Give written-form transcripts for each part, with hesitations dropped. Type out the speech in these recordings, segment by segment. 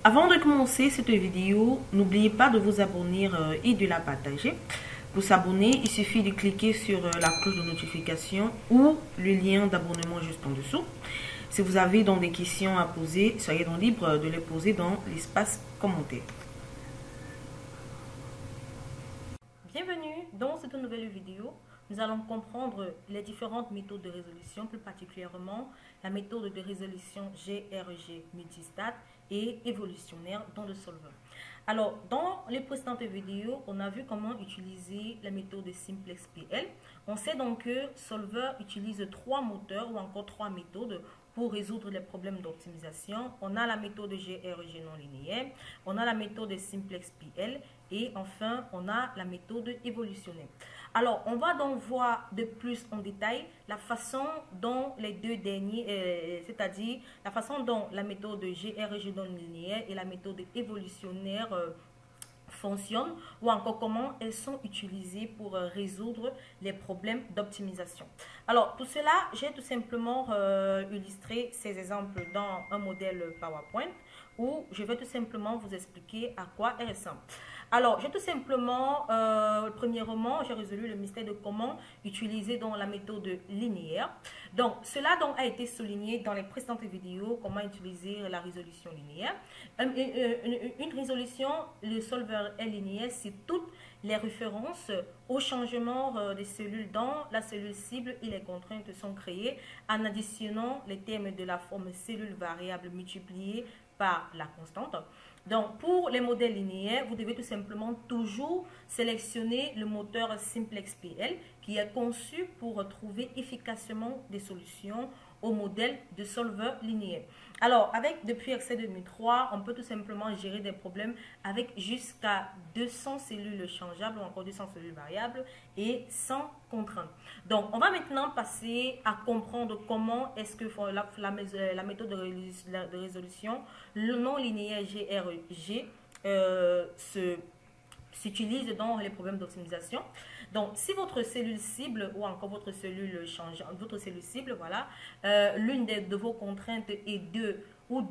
Avant de commencer cette vidéo, n'oubliez pas de vous abonner et de la partager. Pour s'abonner, il suffit de cliquer sur la cloche de notification ou le lien d'abonnement juste en dessous. Si vous avez donc des questions à poser, soyez donc libre de les poser dans l'espace commentaire. Bienvenue dans cette nouvelle vidéo. Nous allons comprendre les différentes méthodes de résolution, plus particulièrement la méthode de résolution GRG multistat et évolutionnaire dans le solver. Alors, dans les précédentes vidéos, on a vu comment utiliser la méthode de Simplex PL. On sait donc que Solver utilise 3 moteurs ou encore 3 méthodes pour résoudre les problèmes d'optimisation. On a la méthode GRG non linéaire, on a la méthode Simplex PL et enfin, on a la méthode évolutionnaire. Alors, on va donc voir de plus en détail la façon dont les deux derniers, c'est-à-dire la façon dont la méthode GRG non linéaire et la méthode évolutionnaire fonctionnent ou encore comment elles sont utilisées pour résoudre les problèmes d'optimisation. Alors, pour cela, j'ai tout simplement illustré ces exemples dans un modèle PowerPoint où je vais tout simplement vous expliquer à quoi elles ressemblent. Alors, j'ai tout simplement, premièrement, j'ai résolu le mystère de comment utiliser donc la méthode linéaire. Donc, cela donc a été souligné dans les précédentes vidéos, comment utiliser la résolution linéaire. Une résolution, le solver est linéaire si toutes les références au changement des cellules dans la cellule cible et les contraintes sont créées en additionnant les termes de la forme cellule variable multipliée par la constante. Donc, pour les modèles linéaires, vous devez tout simplement toujours sélectionner le moteur Simplex PL qui est conçu pour trouver efficacement des solutions au modèle de solver linéaire. Alors, depuis Excel 2003, on peut tout simplement gérer des problèmes avec jusqu'à 200 cellules changeables ou encore 200 cellules variables et sans contrainte. Donc, on va maintenant passer à comprendre comment est-ce que la méthode de résolution non linéaire GRG s'utilise dans les problèmes d'optimisation. Donc, si votre cellule cible ou encore votre cellule cible, voilà, l'une de vos contraintes est 2 ou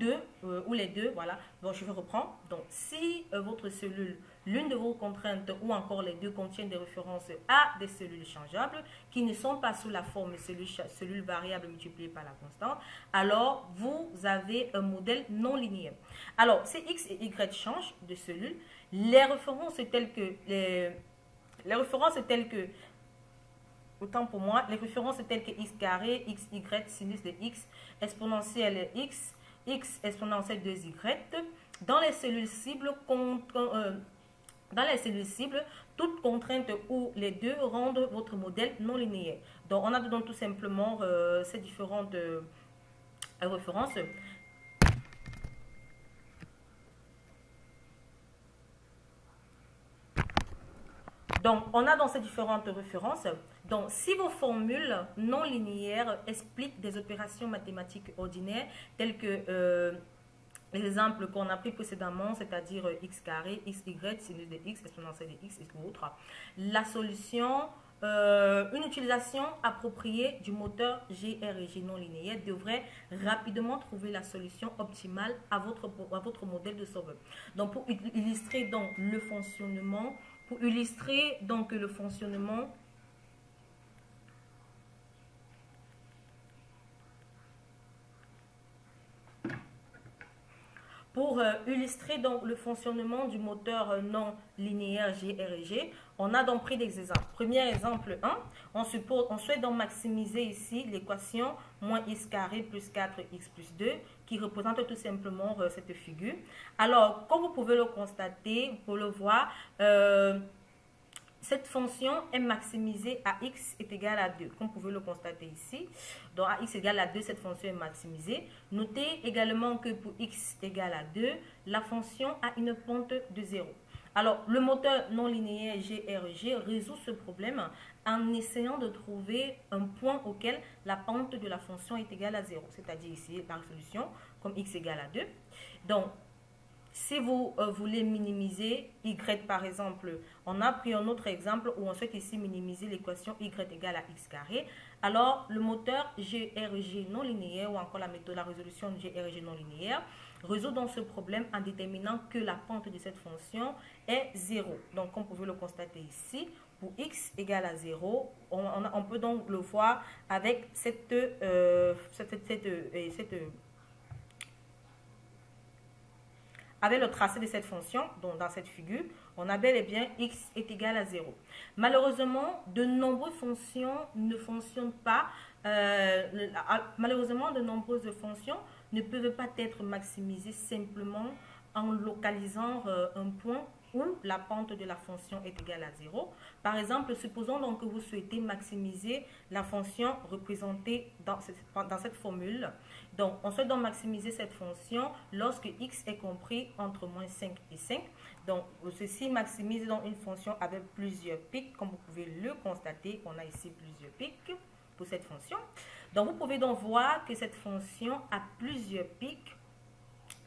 les deux, voilà. Donc, je vais reprendre. Donc, si votre cellule, l'une de vos contraintes ou encore les deux contiennent des références à des cellules changeables qui ne sont pas sous la forme cellule variable multipliée par la constante, alors vous avez un modèle non linéaire. Alors, si X et Y changent de cellule, les références telles que autant pour moi, les références telles que x carré, x, y, sinus de x, exponentielle x, x exponentielle 2y, dans les cellules cibles, toute contrainte ou les deux rendent votre modèle non linéaire. Donc, on a donc tout simplement ces différentes références. Donc, on a dans ces différentes références. Donc, si vos formules non linéaires expliquent des opérations mathématiques ordinaires, telles que les exemples qu'on a pris précédemment, c'est-à-dire x carré, x, y, sinus de x, exponentielle de x et autres, la solution, une utilisation appropriée du moteur GRG non linéaire devrait rapidement trouver la solution optimale à votre modèle de solver. Donc, pour illustrer donc le fonctionnement, le fonctionnement du moteur non linéaire GRG, on a donc pris des exemples. Premier exemple 1, on souhaite donc maximiser ici l'équation moins x carré plus 4x plus 2 qui représente tout simplement cette figure. Alors, comme vous pouvez le constater, vous pouvez le voir, cette fonction est maximisée à x est égal à 2, comme vous pouvez le constater ici. Donc, à x égale à 2, cette fonction est maximisée. Notez également que pour x égale à 2, la fonction a une pente de 0. Alors, le moteur non linéaire GRG résout ce problème en essayant de trouver un point auquel la pente de la fonction est égale à 0. C'est-à-dire ici, la solution, comme x égale à 2. Donc, si vous voulez minimiser y par exemple, on a pris un autre exemple où on souhaite ici minimiser l'équation y égale à x carré. Alors, le moteur GRG non linéaire ou encore la résolution GRG non linéaire résoudons ce problème en déterminant que la pente de cette fonction est 0. Donc, comme vous pouvez le constater ici, pour x égale à 0, on peut donc le voir avec avec le tracé de cette fonction, donc dans cette figure, on a bel et bien x est égal à 0. Malheureusement, de nombreuses fonctions ne fonctionnent pas. Malheureusement, de nombreuses fonctions ne peuvent pas être maximisées simplement en localisant un point où la pente de la fonction est égale à 0. Par exemple, supposons donc que vous souhaitez maximiser la fonction représentée dans cette formule. Donc, on souhaite donc maximiser cette fonction lorsque x est compris entre moins 5 et 5. Donc, ceci maximise donc une fonction avec plusieurs pics. Comme vous pouvez le constater, on a ici plusieurs pics pour cette fonction. Donc, vous pouvez donc voir que cette fonction a plusieurs pics.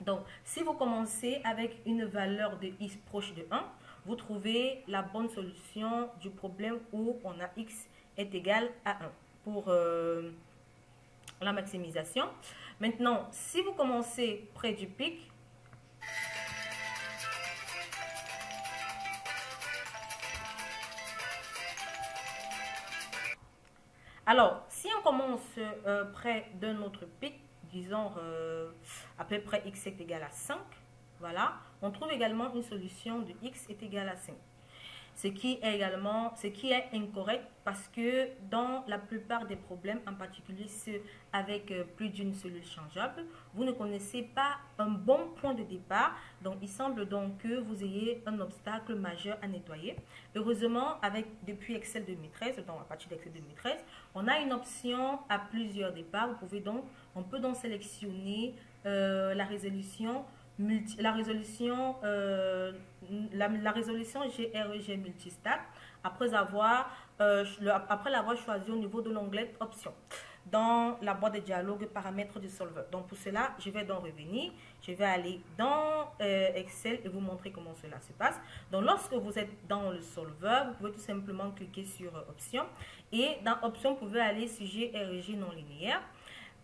Donc, si vous commencez avec une valeur de x proche de 1, vous trouvez la bonne solution du problème où on a x est égal à 1 pour la maximisation. Maintenant, si vous commencez près du pic, alors, si on commence près d'un autre pic, disons à peu près x est égal à 5, voilà, on trouve également une solution de x est égal à 5. Ce qui est incorrect parce que dans la plupart des problèmes, en particulier ceux avec plus d'une cellule changeable, vous ne connaissez pas un bon point de départ. Donc, il semble donc que vous ayez un obstacle majeur à nettoyer. Heureusement, depuis Excel 2013, donc à partir d'Excel 2013, on a une option à plusieurs départs. On peut donc sélectionner la résolution GREG multistat après l'avoir choisi au niveau de l'onglet options dans la boîte de dialogue paramètres du solver. Donc pour cela, je vais donc revenir, je vais aller dans Excel et vous montrer comment cela se passe. Donc lorsque vous êtes dans le solver, vous pouvez tout simplement cliquer sur options et dans options, vous pouvez aller sur GREG non linéaire.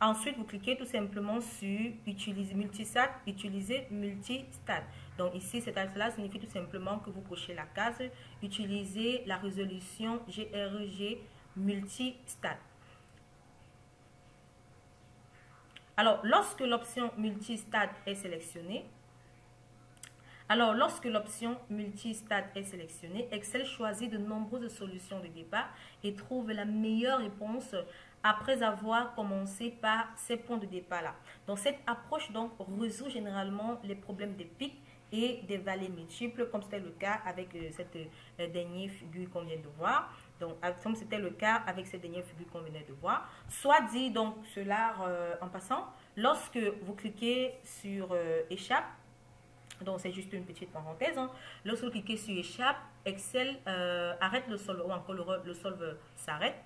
Ensuite, vous cliquez tout simplement sur utiliser multistat, utiliser multistat. Donc ici, cela signifie tout simplement que vous cochez la case utiliser la résolution GREG multistat. Alors, lorsque l'option multistat est sélectionnée, Excel choisit de nombreuses solutions de départ et trouve la meilleure réponse après avoir commencé par ces points de départ-là. Donc, cette approche donc résout généralement les problèmes des pics et des vallées multiples, comme c'était le cas avec cette dernière figure qu'on vient de voir. Donc, comme c'était le cas avec cette dernière figure qu'on venait de voir. Soit dit donc cela en passant, lorsque vous cliquez sur échappe, donc c'est juste une petite parenthèse, hein. Lorsque vous cliquez sur échappe, Excel arrête le solver, ou encore le solver s'arrête.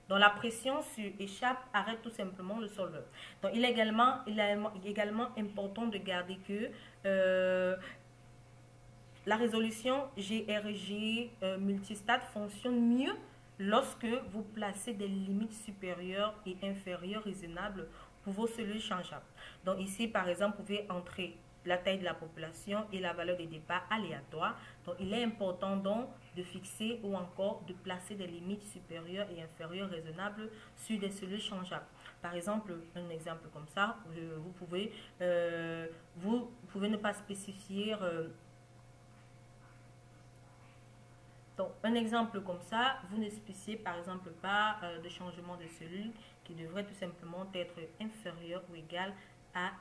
Donc la pression sur échappe arrête tout simplement le solver. Donc il est également important de garder que la résolution GREG multistat fonctionne mieux lorsque vous placez des limites supérieures et inférieures raisonnables pour vos cellules changeables. Donc ici par exemple, vous pouvez entrer la taille de la population et la valeur de départ aléatoire. Donc, il est important donc de fixer ou encore de placer des limites supérieures et inférieures raisonnables sur des cellules changeables. Par exemple, un exemple comme ça, vous pouvez ne pas spécifier. Donc, un exemple comme ça, vous ne spécifiez par exemple pas de changement de cellule qui devrait tout simplement être inférieur ou égal à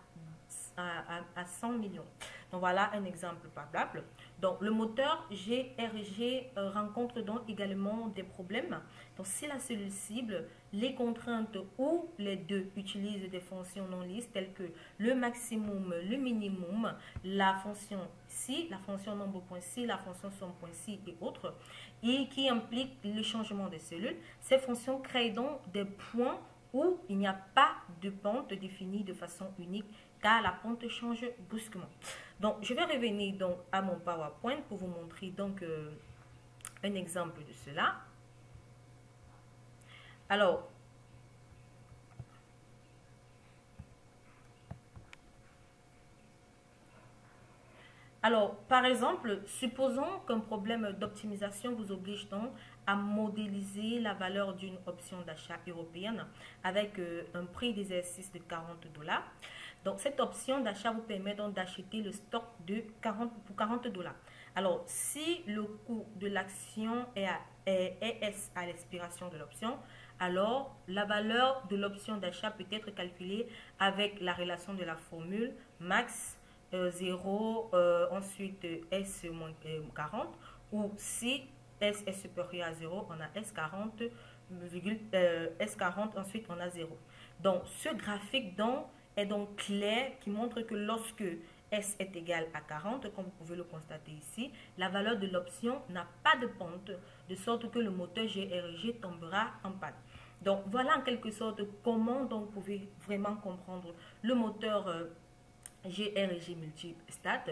100 millions. Donc voilà un exemple parlable. Donc le moteur GREG rencontre donc également des problèmes. Donc si la cellule cible, les contraintes ou les deux utilisent des fonctions non lisses telles que le maximum, le minimum, la fonction si, la fonction nombre.si, la fonction somme.si et autres, et qui impliquent le changement des cellules, ces fonctions créent donc des points où il n'y a pas de pente définie de façon unique car la pente change brusquement. Donc, je vais revenir donc à mon PowerPoint pour vous montrer donc un exemple de cela. Alors, Alors, par exemple, supposons qu'un problème d'optimisation vous oblige donc à modéliser la valeur d'une option d'achat européenne avec un prix d'exercice de 40 $. Donc, cette option d'achat vous permet donc d'acheter le stock de 40 $. Alors, si le coût de l'action est S à l'expiration de l'option, alors la valeur de l'option d'achat peut être calculée avec la relation de la formule max 0, ensuite S moins 40, ou si S est supérieur à 0, on a S40, S40, ensuite on a 0. Donc, ce graphique donc est donc clair qui montre que lorsque S est égal à 40, comme vous pouvez le constater ici, la valeur de l'option n'a pas de pente, de sorte que le moteur GRG tombera en panne. Donc, voilà en quelque sorte comment donc vous pouvez vraiment comprendre le moteur GRG multistat.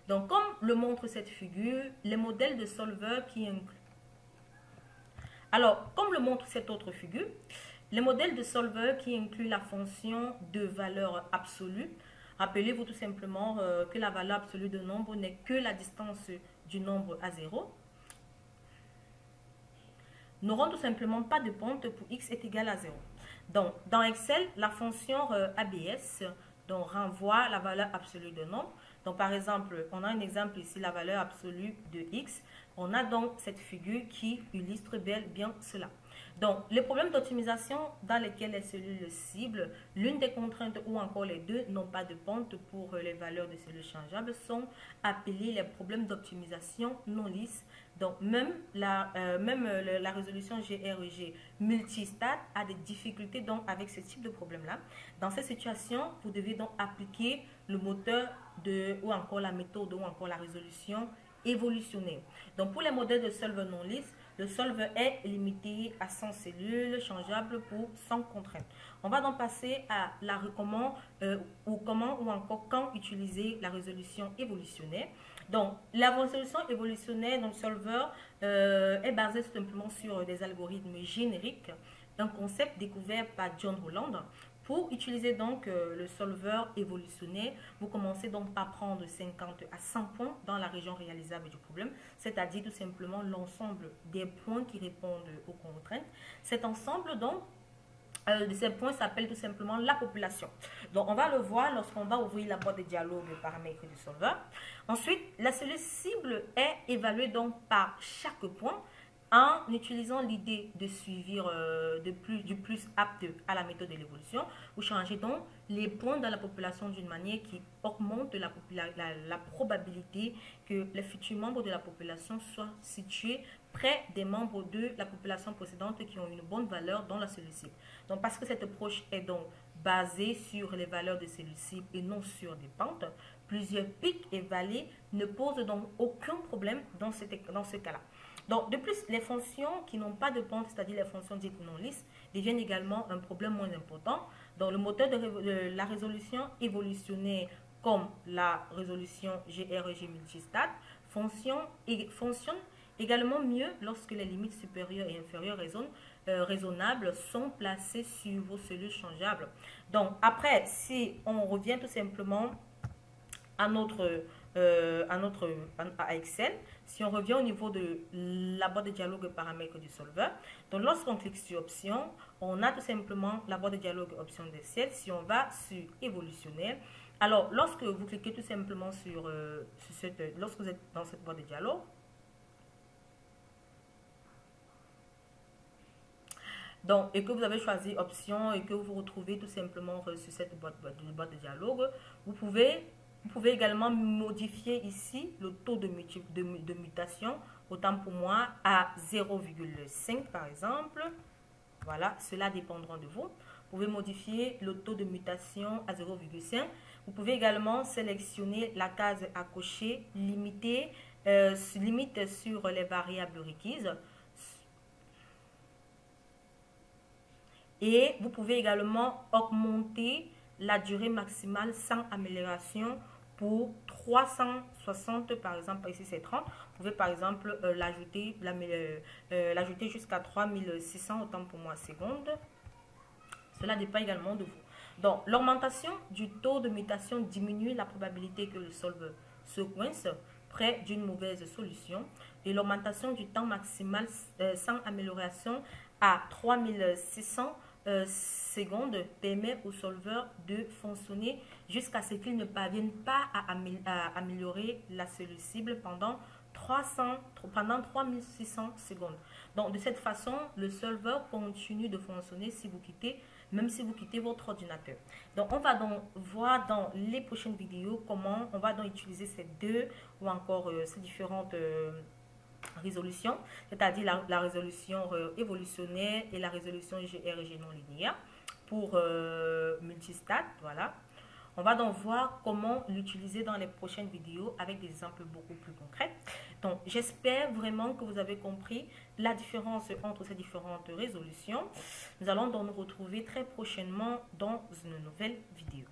Donc, comme le montre cette figure, les modèles de solver qui incluent... Alors, comme le montre cette autre figure, les modèles de solver qui incluent la fonction de valeur absolue. Rappelez-vous tout simplement que la valeur absolue de nombre n'est que la distance du nombre à 0. N'auront tout simplement pas de pente pour x est égal à 0. Donc, dans Excel, la fonction ABS donc, renvoie la valeur absolue de nombre. Donc, par exemple, on a un exemple ici, la valeur absolue de x. On a donc cette figure qui illustre bien cela. Donc, les problèmes d'optimisation dans lesquels les cellules cibles, l'une des contraintes ou encore les deux n'ont pas de pente pour les valeurs de cellules changeables sont appelés les problèmes d'optimisation non lisses. Donc, même la résolution GRG multistat a des difficultés donc, avec ce type de problème-là. Dans ces situations, vous devez donc appliquer le moteur ou encore la méthode ou encore la résolution évolutionnaire. Donc, pour les modèles de solver non lisses, le solver est limité à 100 cellules changeables pour 100 contraintes. On va donc passer à comment ou encore quand utiliser la résolution évolutionnaire. Donc, la résolution évolutionnaire dans le solver est basée tout simplement sur des algorithmes génériques, un concept découvert par John Holland. Pour utiliser donc le solver évolutionnaire, vous commencez donc par prendre 50 à 100 points dans la région réalisable du problème, c'est-à-dire tout simplement l'ensemble des points qui répondent aux contraintes. Cet ensemble donc de ces points s'appelle tout simplement la population. Donc on va le voir lorsqu'on va ouvrir la boîte de dialogue paramètres du solver. Ensuite, la cellule cible est évaluée donc par chaque point, en utilisant l'idée de suivi du plus apte à la méthode de l'évolution. Vous changez donc les points dans la population d'une manière qui augmente la probabilité que les futurs membres de la population soient situés près des membres de la population précédente qui ont une bonne valeur dans la cellule cible. Donc, parce que cette approche est donc basée sur les valeurs de cellules cibles et non sur des pentes, plusieurs pics et vallées ne posent donc aucun problème dans ce cas-là. Donc, de plus, les fonctions qui n'ont pas de pente, c'est-à-dire les fonctions dites non lisses, deviennent également un problème moins important. Donc, le moteur de la résolution évolutionnaire, comme la résolution GRG multistat, fonctionne également mieux lorsque les limites supérieures et inférieures raisonnables sont placées sur vos cellules changeables. Donc, après, si on revient tout simplement à Excel, si on revient au niveau de la boîte de dialogue paramètres du solver, donc lorsqu'on clique sur option, on a tout simplement la boîte de dialogue option d'Excel. Si on va sur évolutionnaire, alors lorsque vous cliquez tout simplement lorsque vous êtes dans cette boîte de dialogue, donc, et que vous avez choisi option et que vous vous retrouvez tout simplement sur cette boîte de dialogue, vous pouvez également modifier ici le taux de mutation, autant pour moi à 0,5 par exemple. Voilà, cela dépendra de vous. Vous pouvez modifier le taux de mutation à 0,5. Vous pouvez également sélectionner la case à cocher, limite sur les variables requises. Et vous pouvez également augmenter la durée maximale sans amélioration pour 360, par exemple, ici c'est 30. Vous pouvez par exemple l'ajouter jusqu'à 3600, autant pour moi, secondes. Cela dépend également de vous. Donc, l'augmentation du taux de mutation diminue la probabilité que le solver se coince près d'une mauvaise solution et l'augmentation du temps maximal sans amélioration à 3600 secondes permet au solver de fonctionner jusqu'à ce qu'il ne parvienne pas à améliorer la cellule cible pendant 3600 secondes. Donc, de cette façon, le solver continue de fonctionner même si vous quittez votre ordinateur. Donc, on va donc voir dans les prochaines vidéos comment on va donc utiliser ces deux ou encore ces différentes résolutions, c'est-à-dire la résolution évolutionnaire et la résolution GRG non linéaire pour multistat. Voilà. On va donc voir comment l'utiliser dans les prochaines vidéos avec des exemples beaucoup plus concrets. Donc, j'espère vraiment que vous avez compris la différence entre ces différentes résolutions. Nous allons donc nous retrouver très prochainement dans une nouvelle vidéo.